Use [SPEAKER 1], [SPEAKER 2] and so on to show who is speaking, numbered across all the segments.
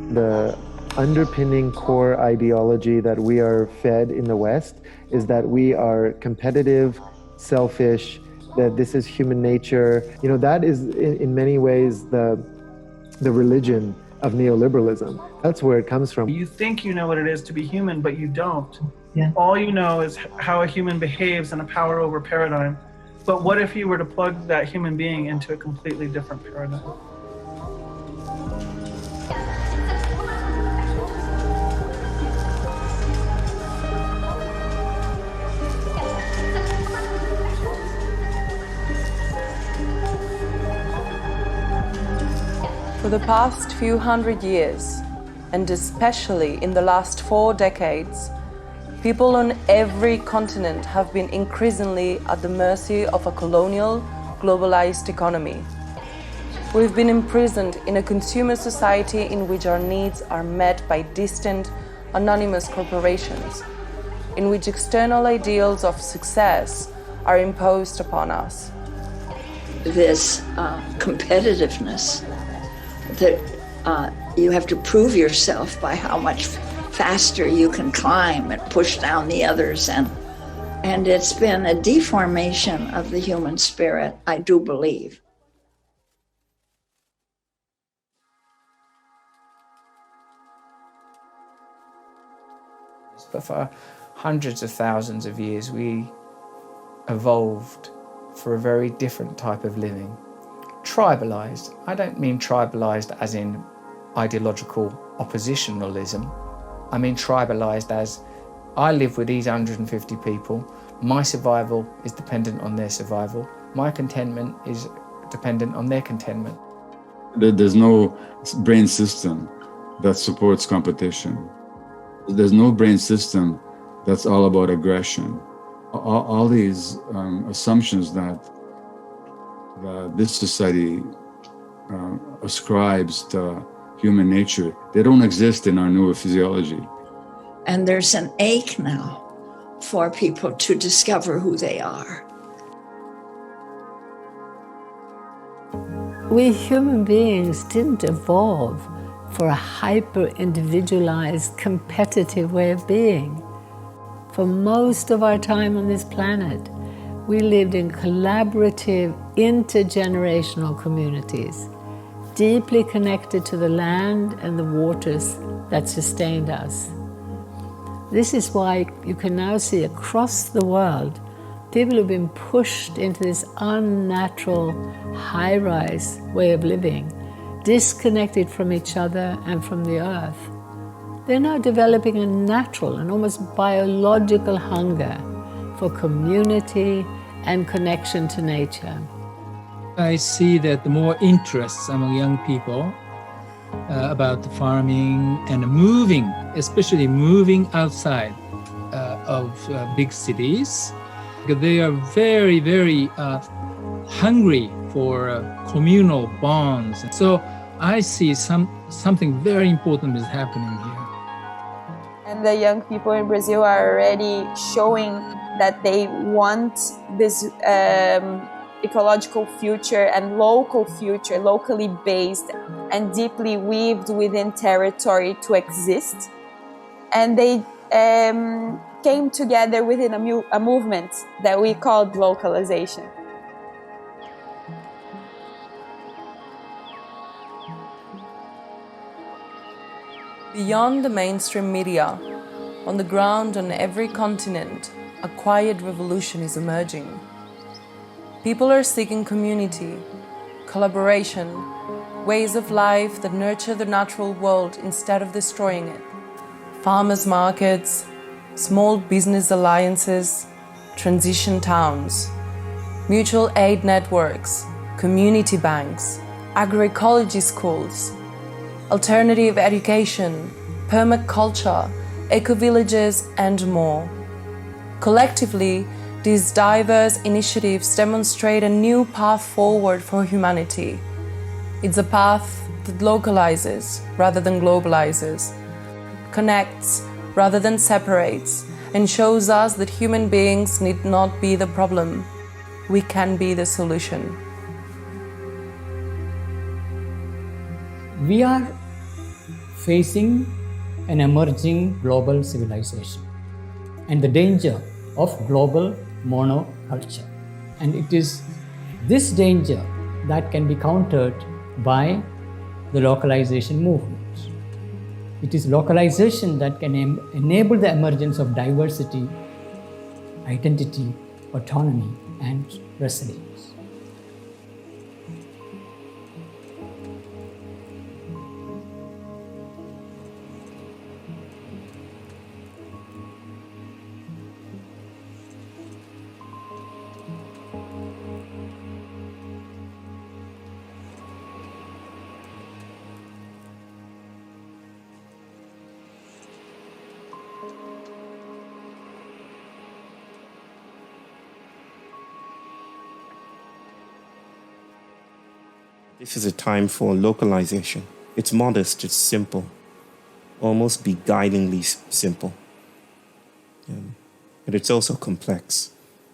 [SPEAKER 1] The underpinning core ideology that we are fed in the West is that we are competitive, selfish, that this is human nature. You know, that is in many ways the religion of neoliberalism. That's where it comes from.
[SPEAKER 2] You think you know what it is to be human, but you don't.
[SPEAKER 3] Yeah.
[SPEAKER 2] All you know is how a human behaves in a power over paradigm. But what if you were to plug that human being into a completely different paradigm?
[SPEAKER 4] For the past few hundred years, and especially in the last 4 decades, people on every continent have been increasingly at the mercy of a colonial, globalized economy. We've been imprisoned in a consumer society in which our needs are met by distant, anonymous corporations, in which external ideals of success are imposed upon us.
[SPEAKER 3] This competitiveness that you have to prove yourself by how much faster you can climb and push down the others, and it's been a deformation of the human spirit, I do believe.
[SPEAKER 5] But for hundreds of thousands of years, we evolved for a very different type of living. Tribalized. I don't mean tribalized as in ideological oppositionalism. I mean tribalized as I live with these 150 people. My survival is dependent on their survival. My contentment is dependent on their contentment.
[SPEAKER 6] There's no brain system that supports competition. There's no brain system that's all about aggression. All these assumptions that this society ascribes to human nature, they don't exist in our neurophysiology.
[SPEAKER 3] And there's an ache now for people to discover who they are.
[SPEAKER 7] We human beings didn't evolve for a hyper-individualized, competitive way of being. For most of our time on this planet, we lived in collaborative, intergenerational communities, deeply connected to the land and the waters that sustained us. This is why you can now see across the world, people who've been pushed into this unnatural, high-rise way of living, disconnected from each other and from the earth. They're now developing a natural and almost biological hunger for community and connection to nature.
[SPEAKER 8] I see that the more interest among young people about farming and moving, especially moving outside of big cities, because they are very, very hungry for communal bonds. So I see something very important is happening here.
[SPEAKER 9] And the young people in Brazil are already showing that they want this ecological future and local future, locally based and deeply weaved within territory to exist. And they came together within a movement that we called localization.
[SPEAKER 4] Beyond the mainstream media, on the ground on every continent, a quiet revolution is emerging. People are seeking community, collaboration, ways of life that nurture the natural world instead of destroying it. Farmers' markets, small business alliances, transition towns, mutual aid networks, community banks, agroecology schools, alternative education, permaculture, eco-villages, and more. Collectively, these diverse initiatives demonstrate a new path forward for humanity. It's a path that localizes rather than globalizes, connects rather than separates, and shows us that human beings need not be the problem. We can be the solution.
[SPEAKER 7] We are
[SPEAKER 10] facing an emerging global civilization and the danger of global monoculture. And it is this danger that can be countered by the localization movement. It is localization that can enable the emergence of diversity, identity, autonomy, and resilience.
[SPEAKER 11] This is a time for localization. It's modest, it's simple, almost beguilingly simple. But it's also complex.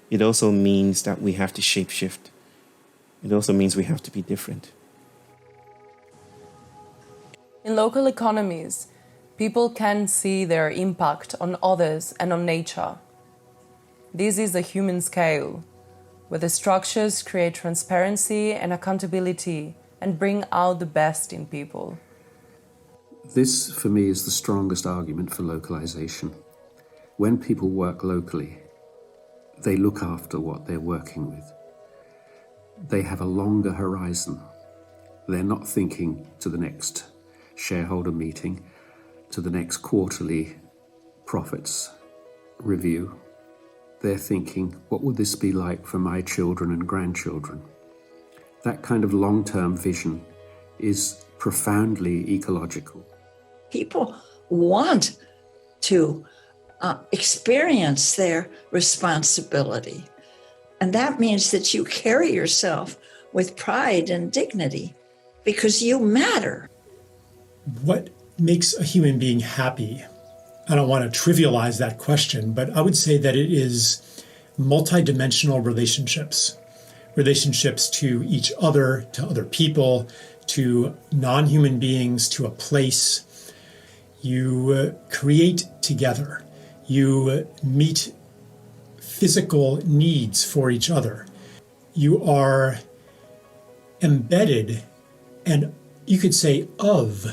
[SPEAKER 11] It also means that we have to shapeshift. It also means we have to be different.
[SPEAKER 4] In local economies, people can see their impact on others and on nature. This is a human scale, where the structures create transparency and accountability and bring out the best in people.
[SPEAKER 12] This, for me, is the strongest argument for localization. When people work locally, they look after what they're working with. They have a longer horizon. They're not thinking to the next shareholder meeting, to the next quarterly profits review. They're thinking, what would this be like for my children and grandchildren? That kind of long-term vision is profoundly ecological.
[SPEAKER 3] People want to experience their responsibility. And that means that you carry yourself with pride and dignity because you matter.
[SPEAKER 13] What makes a human being happy? I don't want to trivialize that question, but I would say that it is multidimensional relationships. Relationships to each other, to other people, to non-human beings, to a place. You create together. You meet physical needs for each other. You are embedded and you could say of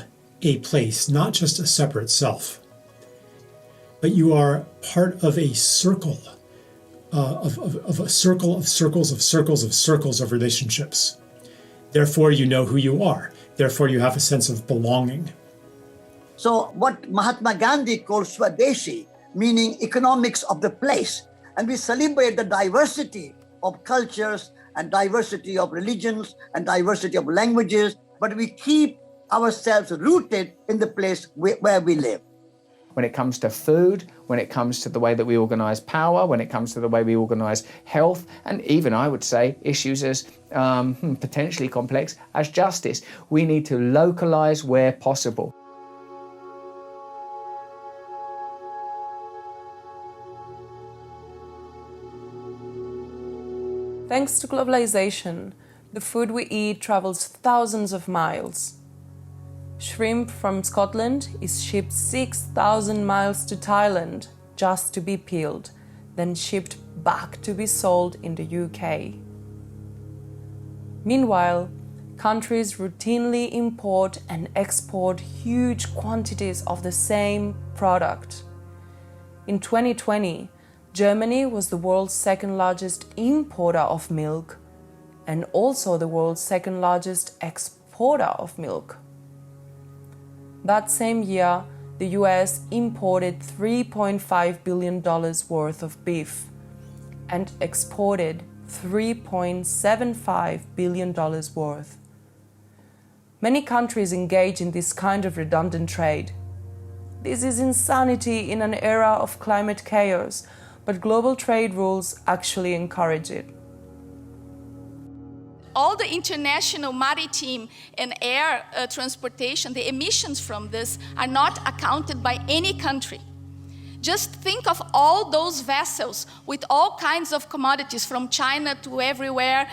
[SPEAKER 13] a place, not just a separate self. But you are part of a circle, of a circle of circles of circles of circles of relationships. Therefore, you know who you are. Therefore, you have a sense of belonging.
[SPEAKER 14] So what Mahatma Gandhi calls Swadeshi, meaning economics of the place. And we celebrate the diversity of cultures and diversity of religions and diversity of languages, but we keep ourselves rooted in the place where we live.
[SPEAKER 5] When it comes to food, when it comes to the way that we organise power, when it comes to the way we organise health, and even, I would say, issues as potentially complex as justice, we need to localise where possible.
[SPEAKER 4] Thanks to globalization, the food we eat travels thousands of miles. Shrimp from Scotland is shipped 6,000 miles to Thailand just to be peeled, then shipped back to be sold in the UK. Meanwhile, countries routinely import and export huge quantities of the same product. In 2020, Germany was the world's second largest importer of milk and also the world's second largest exporter of milk. That same year, the US imported $3.5 billion worth of beef and exported $3.75 billion worth. Many countries engage in this kind of redundant trade. This is insanity in an era of climate chaos, but global trade rules actually encourage it.
[SPEAKER 15] All the international maritime and air transportation, the emissions from this are not accounted by any country. Just think of all those vessels with all kinds of commodities from China to everywhere,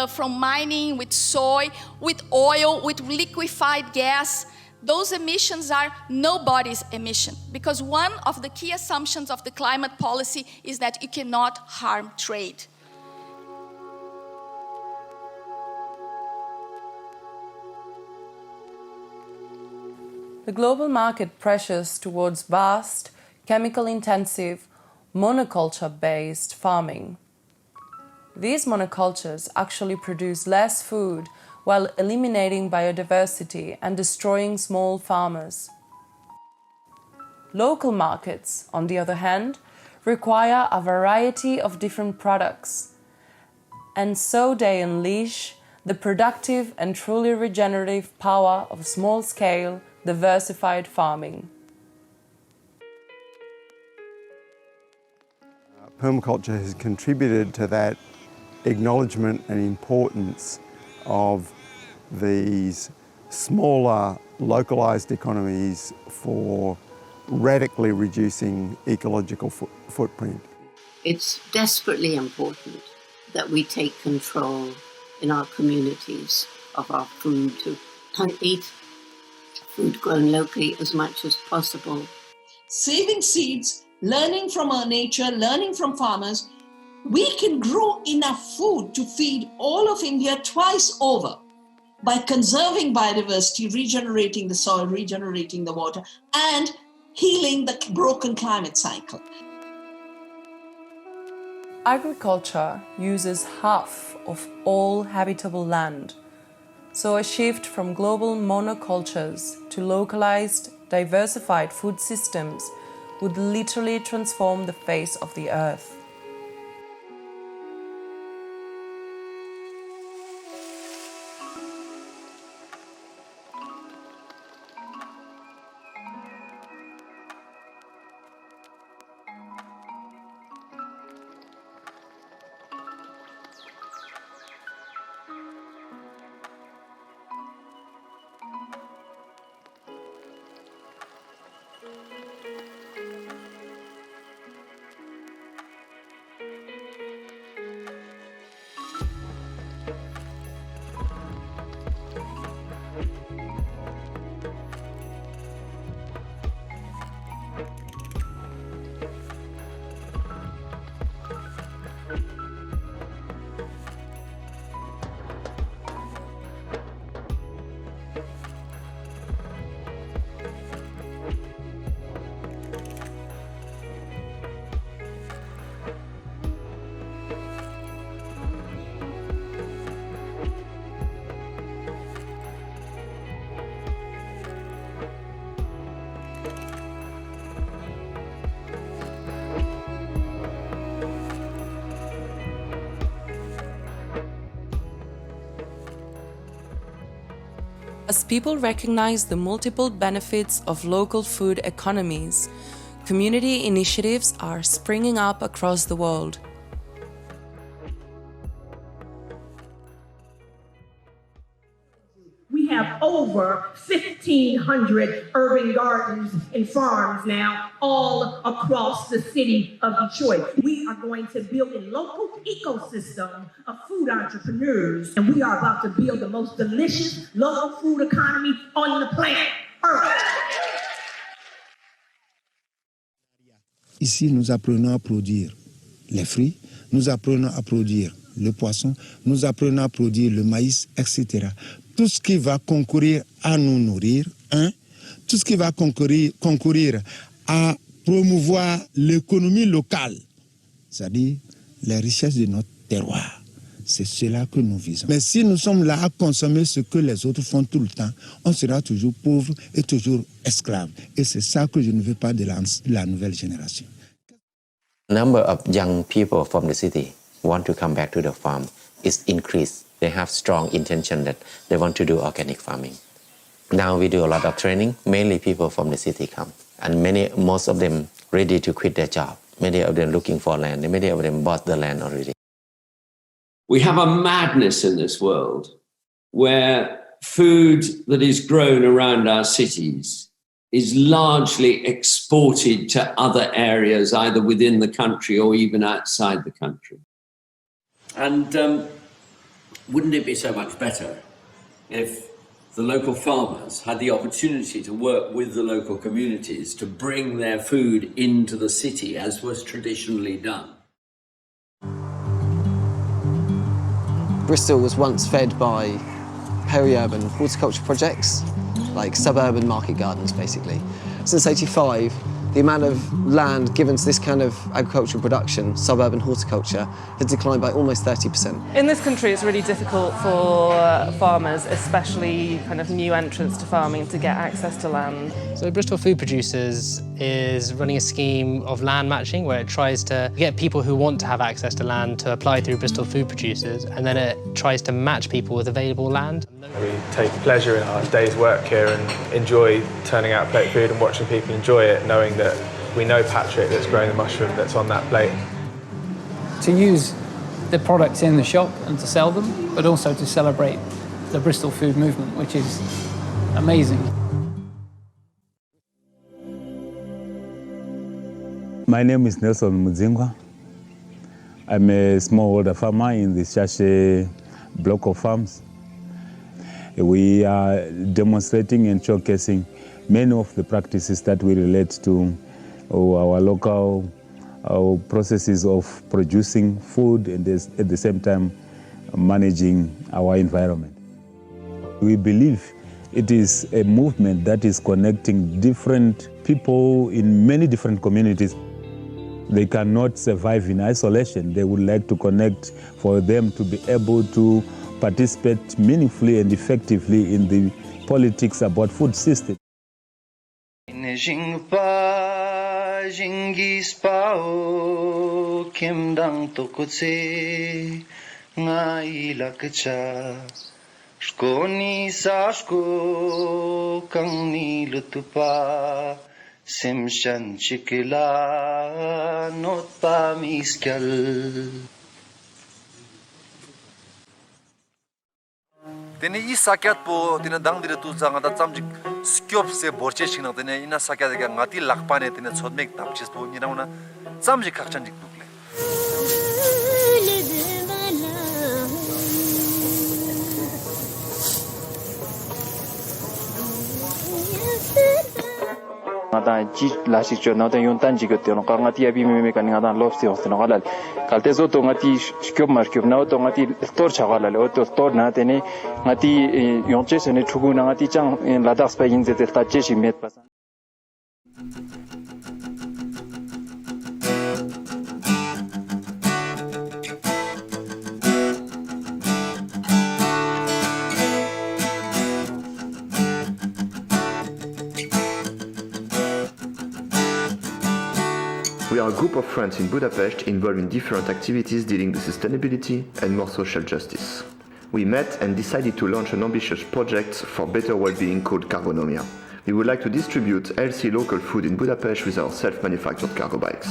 [SPEAKER 15] from mining, with soy, with oil, with liquefied gas. those emissions are nobody's emission, because one of the key assumptions of the climate policy is that you cannot harm trade.
[SPEAKER 4] The global market pressures towards vast, chemical-intensive, monoculture-based farming. These monocultures actually produce less food while eliminating biodiversity and destroying small farmers. Local markets, on the other hand, require a variety of different products, and so they unleash the productive and truly regenerative power of small-scale, diversified farming.
[SPEAKER 16] Permaculture has contributed to that acknowledgement and importance of these smaller, localized economies for radically reducing ecological footprint.
[SPEAKER 17] It's desperately important that we take control in our communities of our food, to eat food grown locally as much as possible.
[SPEAKER 18] Saving seeds, learning from our nature, learning from farmers, we can grow enough food to feed all of India twice over by conserving biodiversity, regenerating the soil, regenerating the water, and healing the broken climate cycle.
[SPEAKER 4] Agriculture uses half of all habitable land, so a shift from global monocultures to localized, diversified food systems would literally transform the face of the earth. As people recognize the multiple benefits of local food economies, community initiatives are springing up across the world.
[SPEAKER 19] We have over 1,500 urban gardens and farms now, all across the city of Detroit. We are going to build a local ecosystem of food entrepreneurs, and we are about to build the most delicious local food economy on the planet Earth.
[SPEAKER 20] Ici, nous apprenons à produire les fruits, nous apprenons à produire le poisson, nous apprenons à produire le maïs, etc. Tout ce qui va concourir à nous nourrir, tout ce qui va concourir à promouvoir l'économie locale, c'est-à-dire les richesses de notre terroir. C'est cela que nous visons. Mais si nous sommes là à consommer ce que les autres font tout le temps, on sera toujours pauvre et toujours esclave. Et c'est ça que je ne veux pas de la nouvelle génération.
[SPEAKER 21] Number of young people from the city want to come back to the farm is increased. They have strong intention that they want to do organic farming. Now we do a lot of training, mainly people from the city come. And most of them ready to quit their job. Many of them looking for land, many of them bought the land already.
[SPEAKER 22] We have a madness in this world where food that is grown around our cities is largely exported to other areas, either within the country or even outside the country.
[SPEAKER 23] And wouldn't it be so much better if
[SPEAKER 22] the local farmers had the opportunity to work with the local communities to bring their food into the city as was traditionally done.
[SPEAKER 1] Bristol was once fed by peri-urban horticulture projects, like suburban market gardens, basically. Since '85, the amount of land given to this kind of agricultural production, suburban horticulture, has declined by almost 30%.
[SPEAKER 4] In this country, it's really difficult for farmers, especially kind of new entrants to farming, to get access to land.
[SPEAKER 2] So Bristol Food Producers is running a scheme of land matching where it tries to get people who want to have access to land to apply through Bristol Food Producers, and then it tries to match people with available land.
[SPEAKER 23] We take pleasure in our day's work here and enjoy turning out plate food and watching people enjoy it, knowing that we know Patrick that's growing the mushroom that's on that plate.
[SPEAKER 24] To use the products in the shop and to sell them, but also to celebrate the Bristol food movement, which is amazing.
[SPEAKER 25] My name is Nelson Mudzingwa. I'm a smallholder farmer in the Shashe block of farms. We are demonstrating and showcasing many of the practices that we relate to our local processes of producing food and at the same time managing our environment. We believe it is a movement that is connecting different people in many different communities. They cannot survive in isolation. They would like to connect for them to be able to participate meaningfully and effectively in the politics about food system.
[SPEAKER 26] Tene I sakyat po tene dang dire tu zanga da chamjik skyop se borche chingna tene ina sakyat ga ngati lakpane tene chodmek tapchis po nina una chamjik khakchanjik dukle
[SPEAKER 27] ngata ji la si cho na ta yon tan ji ke te no ka ngati abi me ka ngata lof si hoste no galal kalte zo to ngati skyop mar kyop na to ngati tor chagala le to tor na te ne ngati yon che se ne chugu na ngati chang la das pa yin zete ta che shi met pa.
[SPEAKER 28] We are a group of friends in Budapest involved in different activities dealing with sustainability and more social justice. We met and decided to launch an ambitious project for better well-being called Cargonomia. We would like to distribute healthy local food in Budapest with our self-manufactured cargo bikes.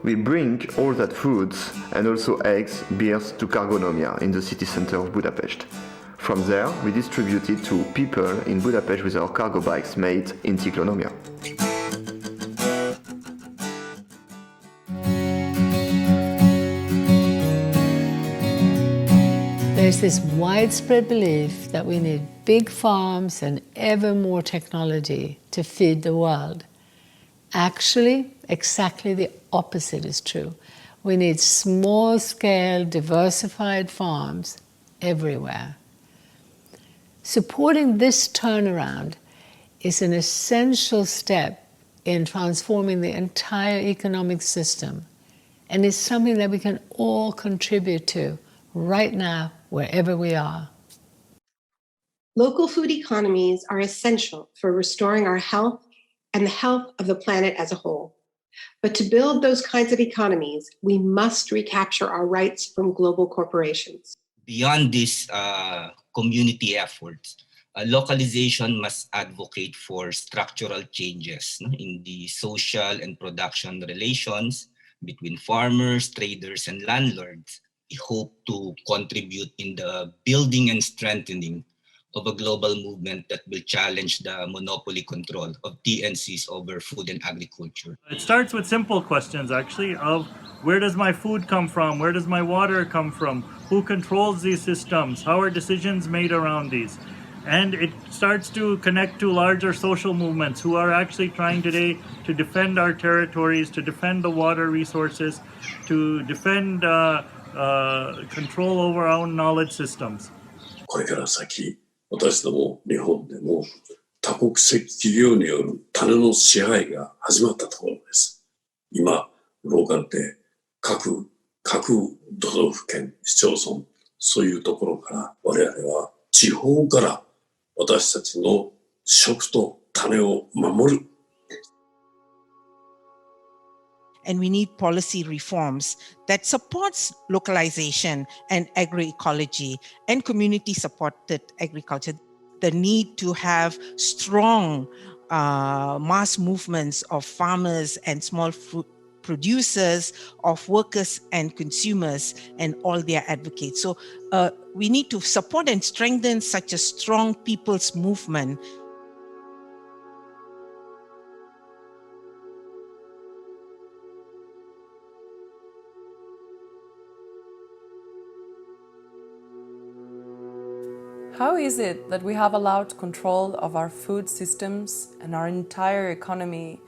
[SPEAKER 28] We bring all that foods and also eggs, beers to Cargonomia in the city center of Budapest. From there, we distribute it to people in Budapest with our cargo bikes made in Tiklonomia.
[SPEAKER 7] There's this widespread belief that we need big farms and ever more technology to feed the world. Actually, exactly the opposite is true. We need small-scale, diversified farms everywhere. Supporting this turnaround is an essential step in transforming the entire economic system, and is something that we can all contribute to right now, wherever we are.
[SPEAKER 29] Local food economies are essential for restoring our health and the health of the planet as a whole. But to build those kinds of economies, we must recapture our rights from global corporations.
[SPEAKER 30] Beyond these community efforts, localization must advocate for structural changes in the social and production relations between farmers, traders, and landlords. We hope to contribute in the building and strengthening of a global movement that will challenge the monopoly control of TNCs over food and agriculture.
[SPEAKER 3] It starts with simple questions, actually, of where does my food come from? Where does my water come from? Who controls these systems? How are decisions made around these? And it starts to connect to larger social movements who are actually trying today to defend our territories, to defend the water resources, to defend control over our own knowledge systems.
[SPEAKER 5] これから先、私ども日本でも多国籍企業による種の支配が始まったところです。今、ローカルって各都道府県、市町村、そういうところから我々は地方から私たちの食と種を守る。
[SPEAKER 6] And we need policy reforms that supports localization and agroecology and community-supported agriculture. The need to have strong mass movements of farmers and small food producers, of workers and consumers, and all their advocates. So we need to support and strengthen such a strong people's movement.
[SPEAKER 4] How is it that we have allowed control of our food systems and our entire economy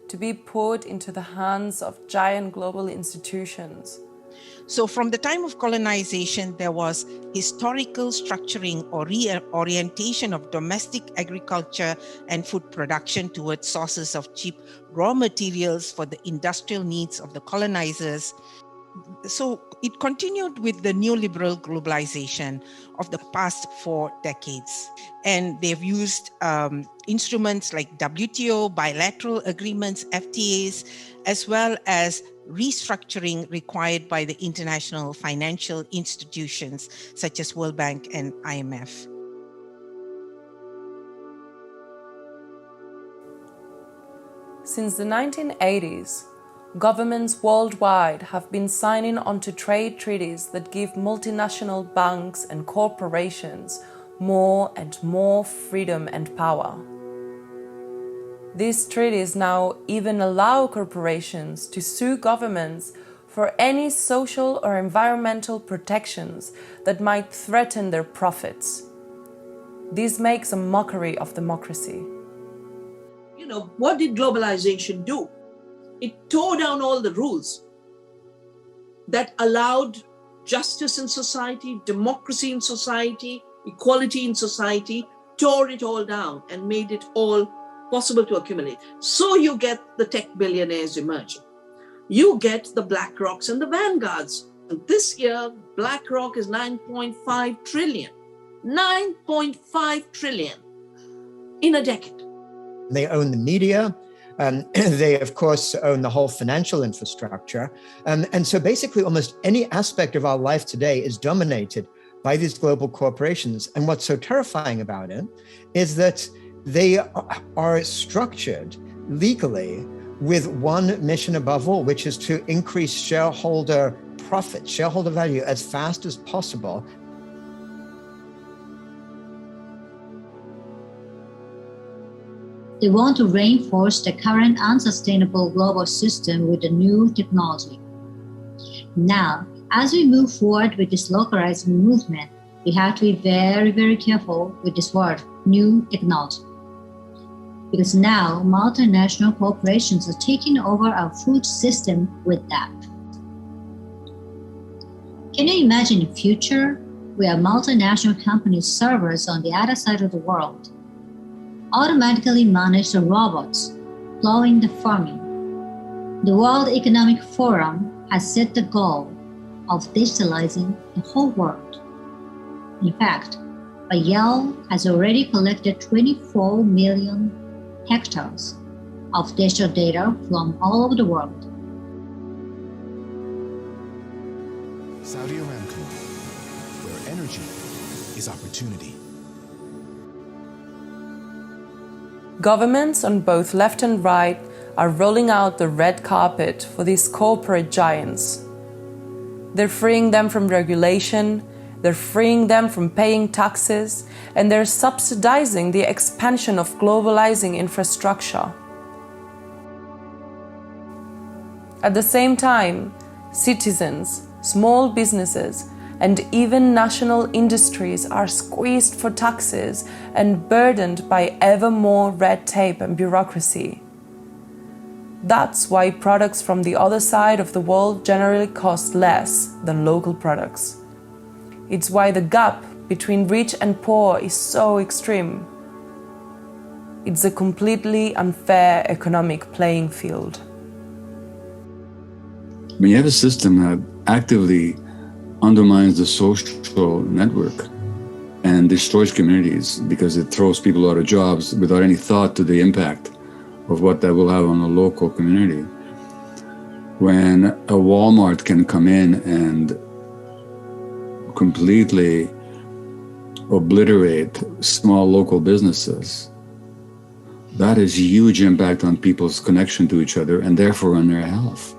[SPEAKER 4] to be put into the hands of giant global institutions?
[SPEAKER 6] So from the time of colonization, there was historical structuring or reorientation of domestic agriculture and food production towards sources of cheap raw materials for the industrial needs of the colonizers. So it continued with the neoliberal globalization of the past 4 decades. And they've used instruments like WTO, bilateral agreements, FTAs, as well as restructuring required by the international financial institutions such as World Bank and IMF.
[SPEAKER 4] Since the 1980s, governments worldwide have been signing onto trade treaties that give multinational banks and corporations more and more freedom and power. These treaties now even allow corporations to sue governments for any social or environmental protections that might threaten their profits. This makes a mockery of democracy.
[SPEAKER 18] You know, what did globalization do? It tore down all the rules that allowed justice in society, democracy in society, equality in society, tore it all down and made it all possible to accumulate. So you get the tech billionaires emerging. You get the BlackRocks and the Vanguards. And this year, BlackRock is 9.5 trillion. 9.5 trillion in a decade.
[SPEAKER 8] They own the media. They, of course, own the whole financial infrastructure. And so basically almost any aspect of our life today is dominated by these global corporations. And what's so terrifying about it is that they are structured legally with one mission above all, which is to increase shareholder profit, shareholder value as fast as possible.
[SPEAKER 9] They want to reinforce the current unsustainable global system with a new technology. Now, as we move forward with this localizing movement, we have to be very, very careful with this word, new technology. Because now multinational corporations are taking over our food system with that. Can you imagine a future where multinational companies' servers on the other side of the world automatically manage the robots plowing the farming? The World Economic Forum has set the goal of digitalizing the whole world. In fact, Yale has already collected 24 million hectares of digital data from all over the world.
[SPEAKER 10] Saudi Aramco, where energy is opportunity.
[SPEAKER 4] Governments on both left and right are rolling out the red carpet for these corporate giants. They're freeing them from regulation they're freeing them from paying taxes, and they're subsidizing the expansion of globalizing infrastructure. At the same time, citizens, small businesses, and even national industries are squeezed for taxes and burdened by ever more red tape and bureaucracy. That's why products from the other side of the world generally cost less than local products. It's why the gap between rich and poor is so extreme. It's a completely unfair economic playing field.
[SPEAKER 11] When you have a system that actively undermines the social network and destroys communities because it throws people out of jobs without any thought to the impact of what that will have on a local community. When a Walmart can come in and completely obliterate small local businesses, that has huge impact on people's connection to each other and therefore on their health.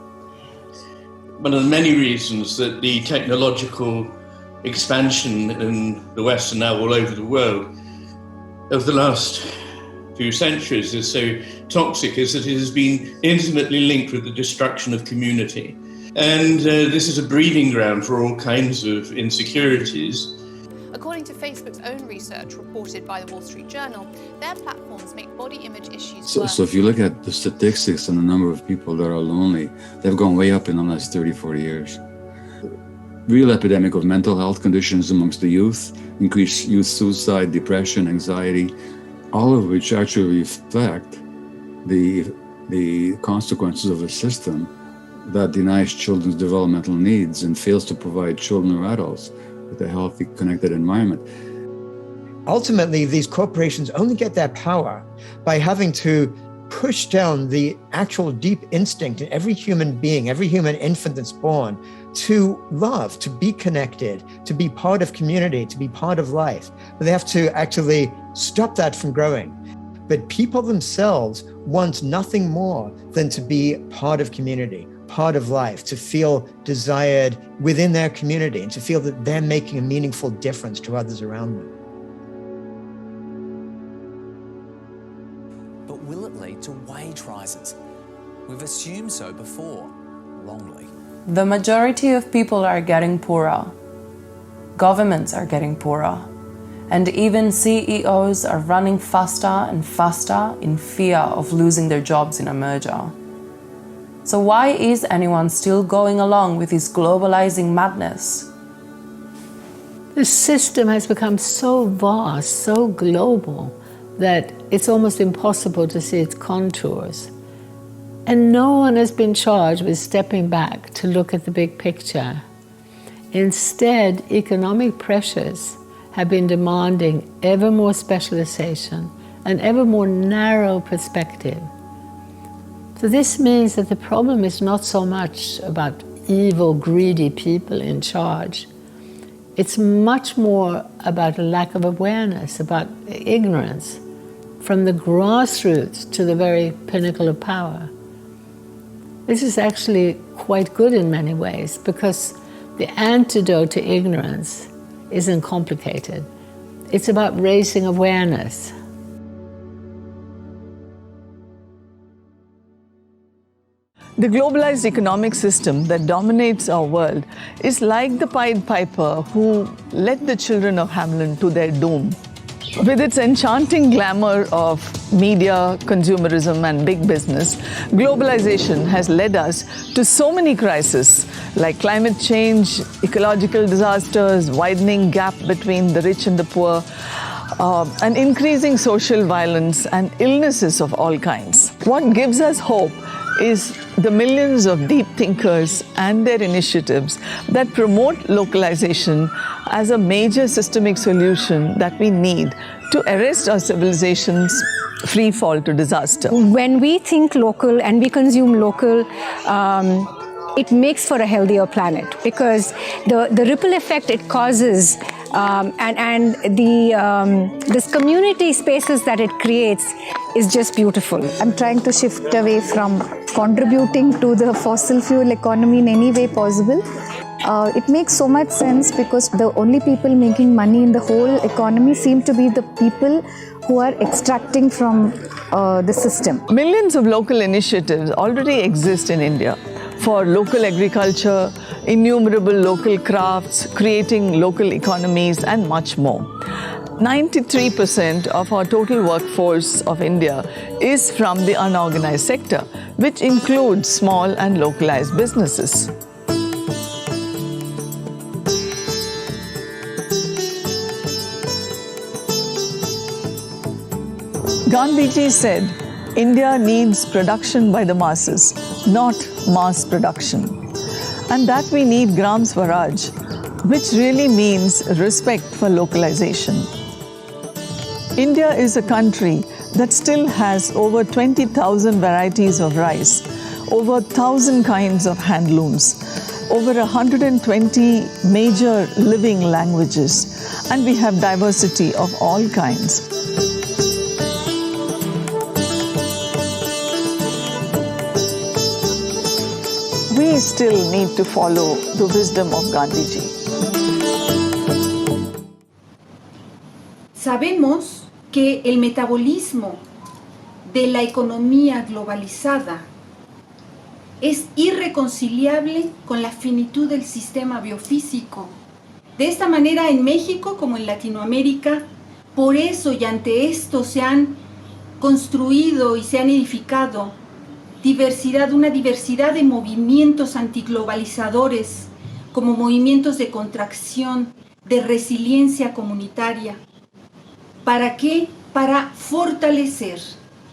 [SPEAKER 12] One of the many reasons that the technological expansion in the West and now all over the world of the last few centuries is so toxic is that it has been intimately linked with the destruction of community. And this is a breeding ground for all kinds of insecurities.
[SPEAKER 13] According to Facebook's own research reported by the Wall Street Journal, their platforms make body image issues worse.
[SPEAKER 11] So if you look at the statistics and the number of people that are lonely, they've gone way up in the last 30, 40 years. Real epidemic of mental health conditions amongst the youth, increased youth suicide, depression, anxiety, all of which actually reflect the consequences of a system that denies children's developmental needs and fails to provide children or adults with a healthy, connected environment.
[SPEAKER 8] Ultimately, these corporations only get their power by having to push down the actual deep instinct in every human being, every human infant that's born, to love, to be connected, to be part of community, to be part of life. But they have to actually stop that from growing. But people themselves want nothing more than to be part of community, part of life, to feel desired within their community and to feel that they're making a meaningful difference to others around them.
[SPEAKER 14] But will it lead to wage rises? We've assumed so before, wrongly.
[SPEAKER 4] The majority of people are getting poorer. Governments are getting poorer. And even CEOs are running faster and faster in fear of losing their jobs in a merger. So why is anyone still going along with this globalizing madness?
[SPEAKER 7] The system has become so vast, so global, that it's almost impossible to see its contours. And no one has been charged with stepping back to look at the big picture. Instead, economic pressures have been demanding ever more specialization and ever more narrow perspective. So this means that the problem is not so much about evil, greedy people in charge. It's much more about a lack of awareness, about ignorance, from the grassroots to the very pinnacle of power. This is actually quite good in many ways, because the antidote to ignorance isn't complicated. It's about raising awareness.
[SPEAKER 15] The globalized economic system that dominates our world is like the Pied Piper who led the children of Hamelin to their doom. With its enchanting glamour of media, consumerism, and big business, globalization has led us to so many crises like climate change, ecological disasters, widening gap between the rich and the poor, and increasing social violence and illnesses of all kinds. What gives us hope is the millions of deep thinkers and their initiatives that promote localization as a major systemic solution that we need to arrest our civilization's free fall to disaster.
[SPEAKER 16] When we think local and we consume local, it makes for a healthier planet, because the ripple effect it causes and this community spaces that it creates is just beautiful.
[SPEAKER 17] I'm trying to shift away from contributing to the fossil fuel economy in any way possible.
[SPEAKER 1] It makes so much sense because the only people making money in the whole economy seem to be the people who are extracting from the system.
[SPEAKER 15] Millions of local initiatives already exist in India for local agriculture, innumerable local crafts, creating local economies, and much more. 93% of our total workforce of India is from the unorganized sector, which includes small and localized businesses. Gandhiji said, India needs production by the masses, not mass production. And that we need Gram Swaraj, which really means respect for localization. India is a country that still has over 20,000 varieties of rice, over 1,000 kinds of handlooms, over 120 major living languages, and we have diversity of all kinds. We still need to follow the wisdom of Gandhiji.
[SPEAKER 2] Sabemos que el metabolismo de la economía globalizada es irreconciliable con la finitud del sistema biofísico. De esta manera, en México como en Latinoamérica, por eso y ante esto se han construido y se han edificado una diversidad de movimientos antiglobalizadores, como movimientos de contracción, de resiliencia comunitaria. ¿Para qué? Para fortalecer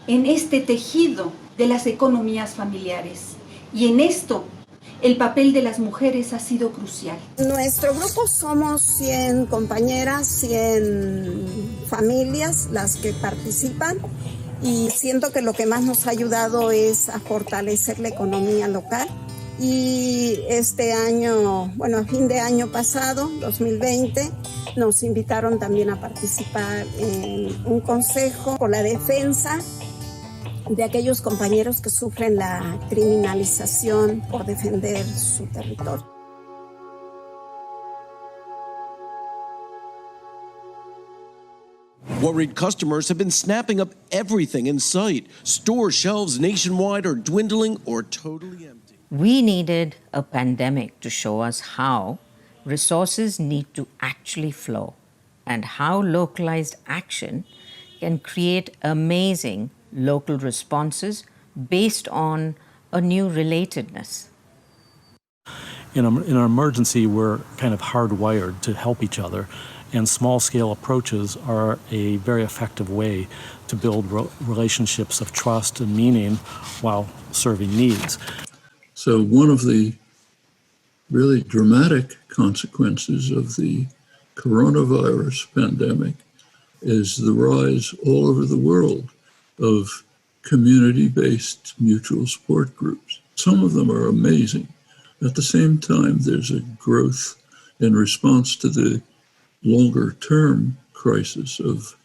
[SPEAKER 2] en este tejido de las economías familiares. Y en esto, el papel de las mujeres ha sido crucial.
[SPEAKER 17] Nuestro grupo somos 100 compañeras, 100 familias las que participan. Y siento que lo que más nos ha ayudado es a fortalecer la economía local. Y este año, bueno, a fin de año pasado, 2020, nos invitaron también a participar en un consejo por la defensa de aquellos compañeros que sufren la criminalización por defender su territorio.
[SPEAKER 19] Worried customers have been snapping up everything in sight. Store shelves nationwide are dwindling or totally empty.
[SPEAKER 20] We needed a pandemic to show us how resources need to actually flow and how localized action can create amazing local responses based on a new relatedness.
[SPEAKER 21] In an emergency, we're kind of hardwired to help each other. And small-scale approaches are a very effective way to build relationships of trust and meaning while serving needs.
[SPEAKER 22] So one of the really dramatic consequences of the coronavirus pandemic is the rise all over the world of community-based mutual support groups. Some of them are amazing. At the same time, there's a growth in response to the longer-term crisis of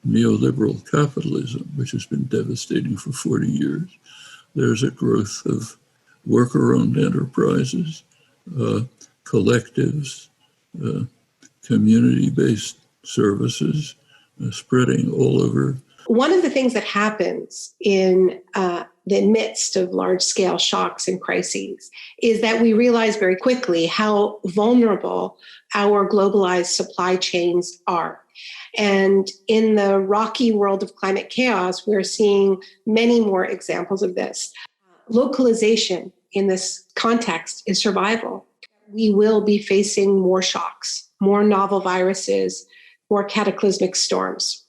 [SPEAKER 22] neoliberal capitalism, which has been devastating for 40 years. There's a growth of worker-owned enterprises, collectives, community-based services spreading all over.
[SPEAKER 29] One of the things that happens in the midst of large-scale shocks and crises is that we realize very quickly how vulnerable our globalized supply chains are. And in the rocky world of climate chaos, we're seeing many more examples of this. Localization in this context is survival. We will be facing more shocks, more novel viruses, more cataclysmic storms.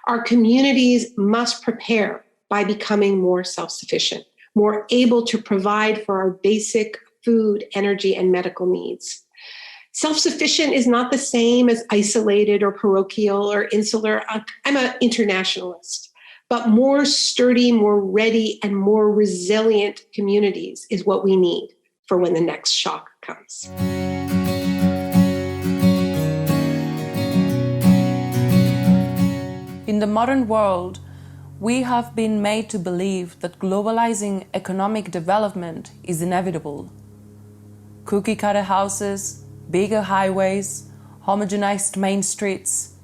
[SPEAKER 29] Our communities must prepare by becoming more self-sufficient, more able to provide for our basic food, energy, and medical needs. Self-sufficient is not the same as isolated or parochial or insular. I'm an internationalist, but more sturdy, more ready, and more resilient communities is what we need for when the next shock comes.
[SPEAKER 4] In the modern world, we have been made to believe that globalizing economic development is inevitable. cookie-cutter houses, bigger highways, homogenized main streets,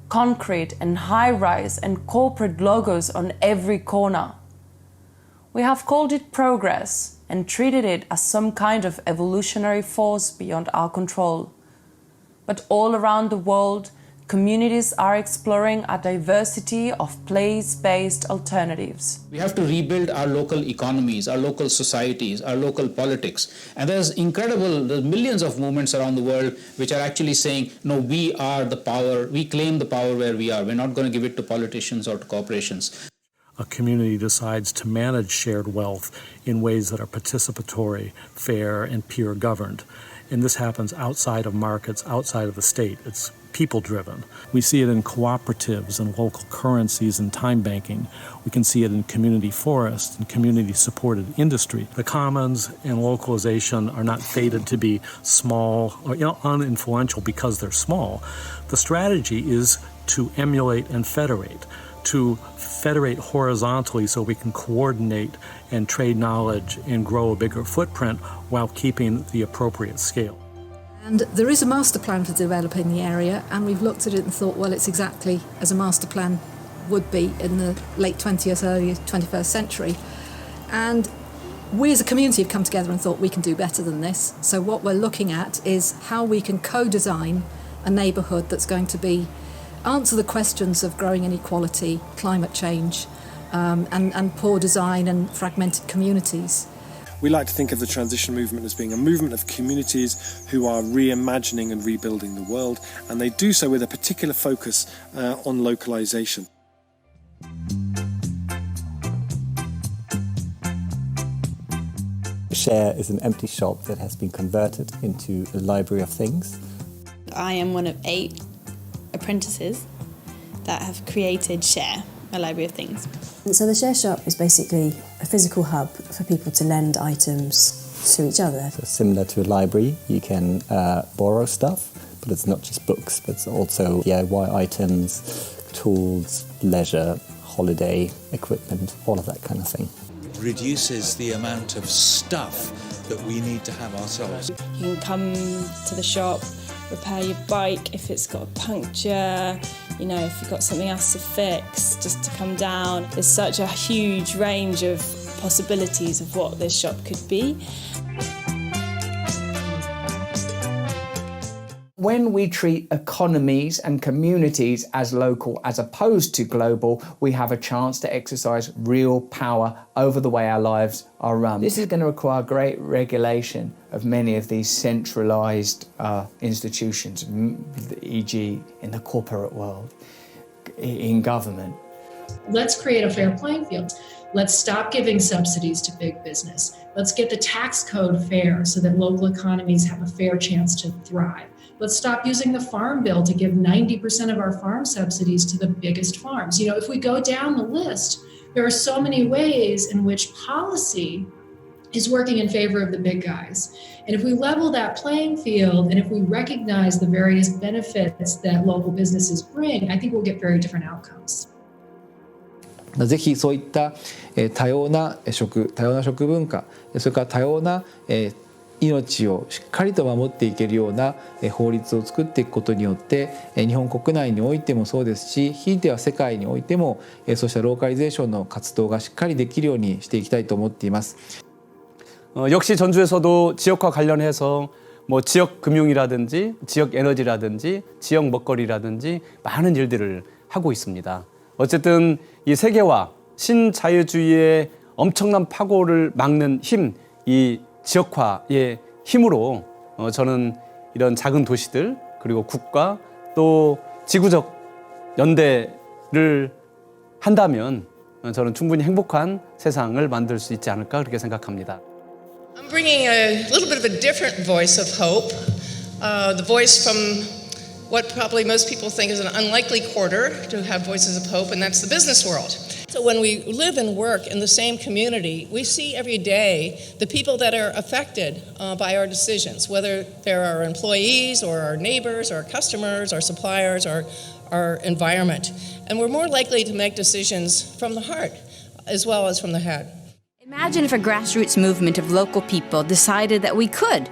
[SPEAKER 4] concrete and high-rise and corporate logos on every corner. We have called it progress and treated it as some kind of evolutionary force beyond our control. But all around the world, communities are exploring a diversity of place-based alternatives.
[SPEAKER 3] We have to rebuild our local economies, our local societies, our local politics. And there's millions of movements around the world which are actually saying, no, we are the power, we claim the power where we are. We're not going to give it to politicians or to corporations.
[SPEAKER 21] A community decides to manage shared wealth in ways that are participatory, fair, and peer-governed. And this happens outside of markets, outside of the state. It's people-driven. We see it in cooperatives and local currencies and time banking. We can see it in community forests and community-supported industry. The commons and localization are not fated to be small or uninfluential because they're small. The strategy is to emulate and federate, to federate horizontally so we can coordinate and trade knowledge and grow a bigger footprint while keeping the appropriate scale.
[SPEAKER 5] And there is a master plan for developing the area, and we've looked at it and thought, well, it's exactly as a master plan would be in the late 20th, early 21st century. And we as a community have come together and thought we can do better than this. So what we're looking at is how we can co-design a neighbourhood that's going to answer the questions of growing inequality, climate change, and poor design and fragmented communities.
[SPEAKER 6] We like to think of the transition movement as being a movement of communities who are reimagining and rebuilding the world, and they do so with a particular focus on localization.
[SPEAKER 23] Share is an empty shop that has been converted into a library of things.
[SPEAKER 24] I am one of 8 apprentices that have created Share, a library of things.
[SPEAKER 25] And so the Share Shop is basically a physical hub for people to lend items to each other.
[SPEAKER 23] So similar to a library, you can borrow stuff, but it's not just books, but it's also DIY items, tools, leisure, holiday equipment, all of that kind of thing.
[SPEAKER 26] It reduces the amount of stuff that we need to have ourselves.
[SPEAKER 24] You can come to the shop, repair your bike if it's got a puncture, if you've got something else to fix, just to come down. There's such a huge range of possibilities of what this shop could be.
[SPEAKER 27] When we treat economies and communities as local as opposed to global, we have a chance to exercise real power over the way our lives are run. This is going to require great regulation of many of these centralized institutions, e.g. in the corporate world, in government.
[SPEAKER 28] Let's create a fair playing field. Let's stop giving subsidies to big business. Let's get the tax code fair so that local economies have a fair chance to thrive. Let's stop using the Farm Bill to give 90% of our farm subsidies to the biggest farms. If we go down the list, there are so many ways in which policy is working in favor of the big guys. And if we level that playing field, and if we recognize the various benefits that local businesses bring, I think we'll get very different outcomes.
[SPEAKER 30] ぜひそういった多様な食文化、それから多様な命をしっかりと守っていけるような法律を作っていくことによって日本国内においてもそうですし、ひいては世界においてもそうしたローカリゼーションの活動がしっかりできるようにしていきたいと思っています。
[SPEAKER 31] 역시 전주에서도 지역화 관련해서 지역 금융이라든지 지역 에너지라든지 지역 먹거리라든지 많은 일들을 하고 있습니다. 어쨌든 이 세계화, 신자유주의의 엄청난 파고를 막는 힘, 이 지역화의 힘으로 저는 이런 작은 도시들 그리고 국가 또 지구적 연대를 한다면 저는 충분히 행복한 세상을 만들 수 있지 않을까 그렇게 생각합니다.
[SPEAKER 32] I'm bringing a little bit of a different voice of hope, the voice from what probably most people think is an unlikely quarter to have voices of hope, and that's the business world. So when we live and work in the same community, we see every day the people that are affected by our decisions, whether they're our employees or our neighbors or our customers, our suppliers, or our environment. And we're more likely to make decisions from the heart as well as from the head.
[SPEAKER 33] Imagine if a grassroots movement of local people decided that we could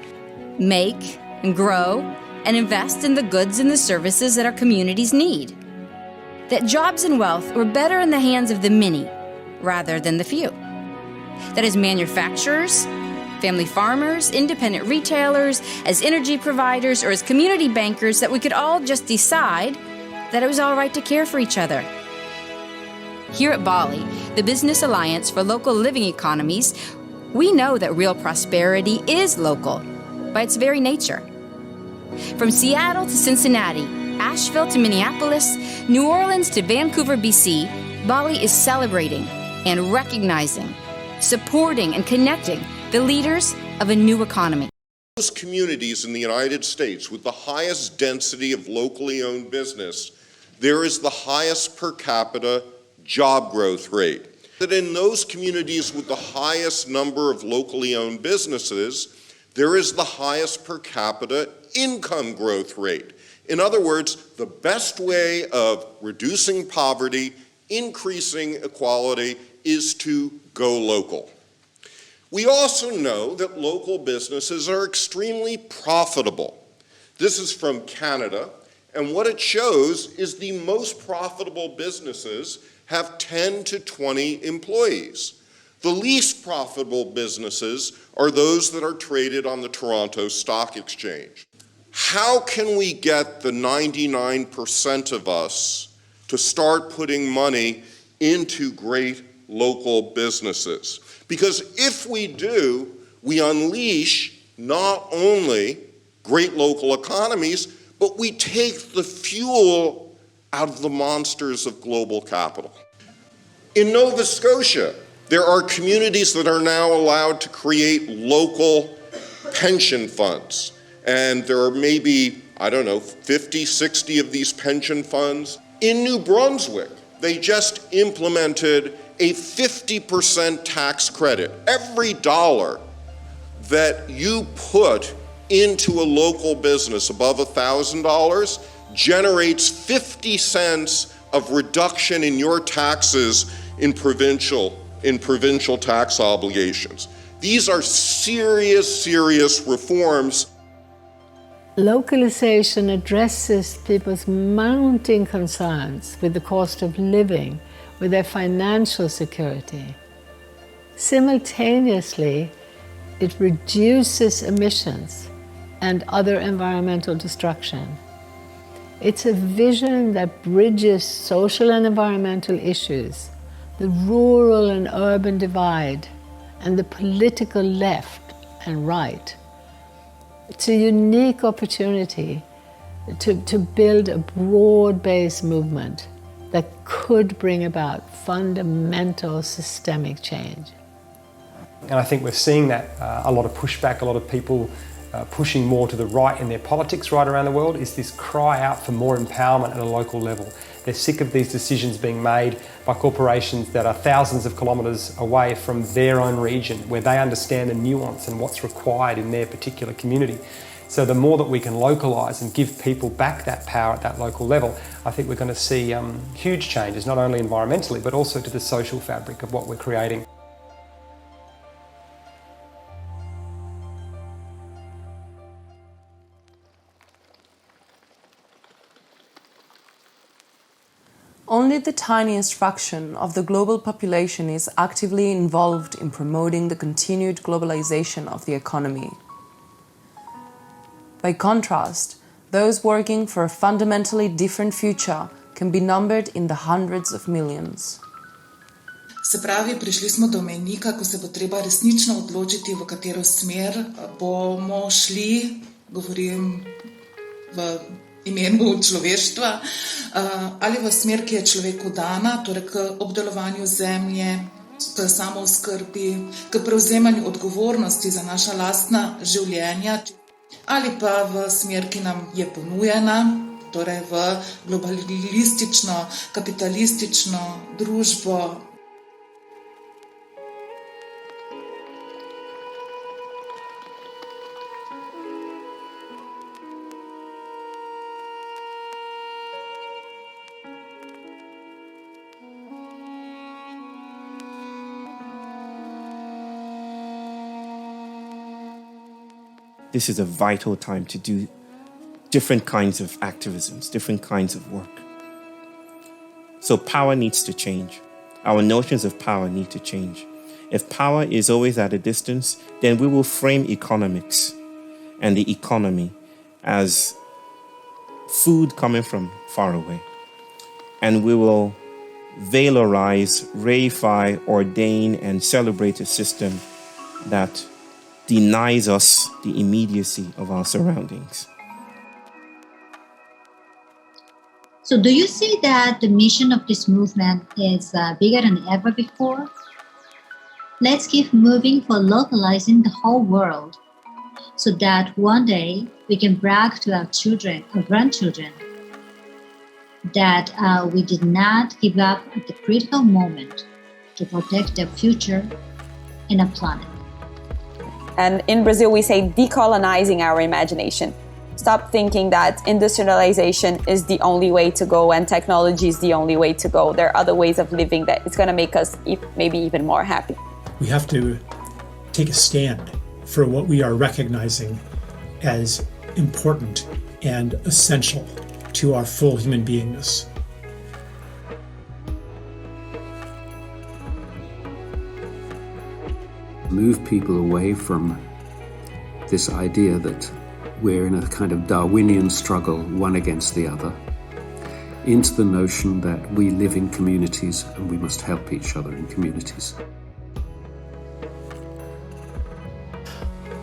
[SPEAKER 1] make and grow and invest in the goods and the services that our communities need. That jobs and wealth were better in the hands of the many rather than the few. That as manufacturers, family farmers, independent retailers, as energy providers, or as community bankers, that we could all just decide that it was all right to care for each other. Here at Bali, the Business Alliance for Local Living Economies, we know that real prosperity is local by its very nature. From Seattle to Cincinnati, Asheville to Minneapolis, New Orleans to Vancouver, BC, Bali is celebrating and recognizing, supporting and connecting the leaders of a new economy.
[SPEAKER 7] Those communities in the United States with the highest density of locally owned business, there is the highest per capita job growth rate. That in those communities with the highest number of locally owned businesses, there is the highest per capita income growth rate. In other words, the best way of reducing poverty, increasing equality, is to go local. We also know that local businesses are extremely profitable. This is from Canada, and what it shows is the most profitable businesses have 10 to 20 employees. The least profitable businesses are those that are traded on the Toronto Stock Exchange. How can we get the 99% of us to start putting money into great local businesses? Because if we do, we unleash not only great local economies, but we take the fuel out of the monsters of global capital. In Nova Scotia, there are communities that are now allowed to create local pension funds. And there are maybe, 50, 60 of these pension funds. In New Brunswick, they just implemented a 50% tax credit. Every dollar that you put into a local business above $1,000 generates 50 cents of reduction in your taxes in provincial tax obligations. These are serious, serious reforms.
[SPEAKER 8] Localization addresses people's mounting concerns with the cost of living, with their financial security. Simultaneously, it reduces emissions and other environmental destruction. It's a vision that bridges social and environmental issues, the rural and urban divide, and the political left and right. It's a unique opportunity to build a broad-based movement that could bring about fundamental systemic change.
[SPEAKER 9] And I think we're seeing that a lot of pushback, a lot of people pushing more to the right in their politics right around the world is this cry out for more empowerment at a local level. They're sick of these decisions being made by corporations that are thousands of kilometres away from their own region, where they understand the nuance and what's required in their particular community. So the more that we can localise and give people back that power at that local level, I think we're going to see huge changes, not only environmentally, but also to the social fabric of what we're creating.
[SPEAKER 4] Only the tiniest fraction of the global population is actively involved in promoting the continued globalization of the economy. By contrast, those working for a fundamentally different future can be numbered in the hundreds of millions.
[SPEAKER 10] Se pravi, prišli smo do mejnika, ko se bo treba resnično odločiti, v katero smer bomo šli, govorim v imenu človeštva, ali v smer, ki je človeku dana, torej k obdelovanju zemlje, k samooskrbi, k prevzemanju odgovornosti za naša lastna življenja, ali pa v smer, ki nam je ponujena, torej v globalistično, kapitalistično družbo.
[SPEAKER 2] this is a vital time to do different kinds of activisms, different kinds of work. So power needs to change. Our notions of power need to change. If power is always at a distance, then we will frame economics and the economy as food coming from far away. And we will valorize, reify, ordain, and celebrate a system that denies us the immediacy of our surroundings.
[SPEAKER 11] So do you see that the mission of this movement is bigger than ever before? Let's keep moving for localizing the whole world so that one day we can brag to our children or grandchildren that we did not give up at the critical moment to protect their future and our planet.
[SPEAKER 12] And in Brazil, we say decolonizing our imagination. Stop thinking that industrialization is the only way to go and technology is the only way to go. There are other ways of living that it's going to make us maybe even more happy.
[SPEAKER 13] We have to take a stand for what we are recognizing as important and essential to our full human beingness.
[SPEAKER 14] Move people away from this idea that we're in a kind of Darwinian struggle, one against the other, into the notion that we live in communities and we must help each other in communities.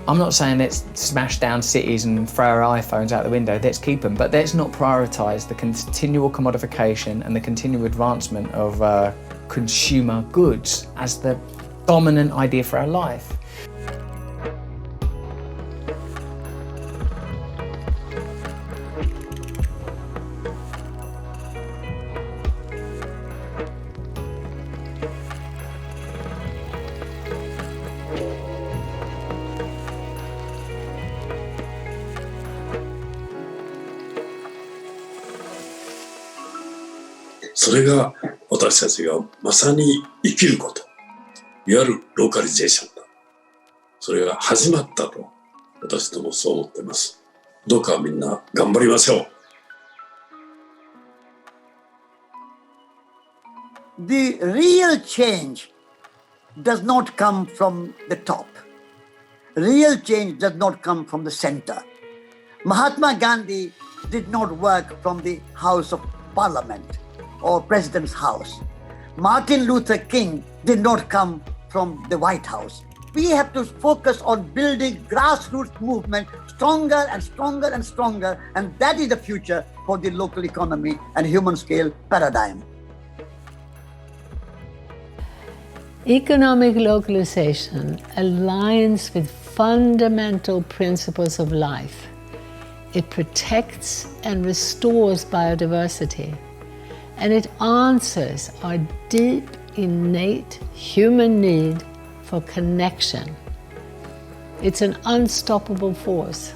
[SPEAKER 27] I'm not saying let's smash down cities and throw our iPhones out the window, let's keep them, but let's not prioritise the continual commodification and the continual advancement of consumer goods as the dominant idea for our life.
[SPEAKER 15] それが私たちがまさに生きること、いわゆるローカリゼーションだ。それが始まったと私どもそう思っています。どうかみんな頑張りましょう。
[SPEAKER 16] The real change does not come from the top. Real change does not come from the center. Mahatma Gandhi did not work from the House of Parliament or President's house. Martin Luther King did not come from the White House. We have to focus on building grassroots movement stronger and stronger and stronger, and that is the future for the local economy and human scale paradigm.
[SPEAKER 8] Economic localization aligns with fundamental principles of life. It protects and restores biodiversity, and it answers our deep, innate human need for connection. It's an unstoppable force.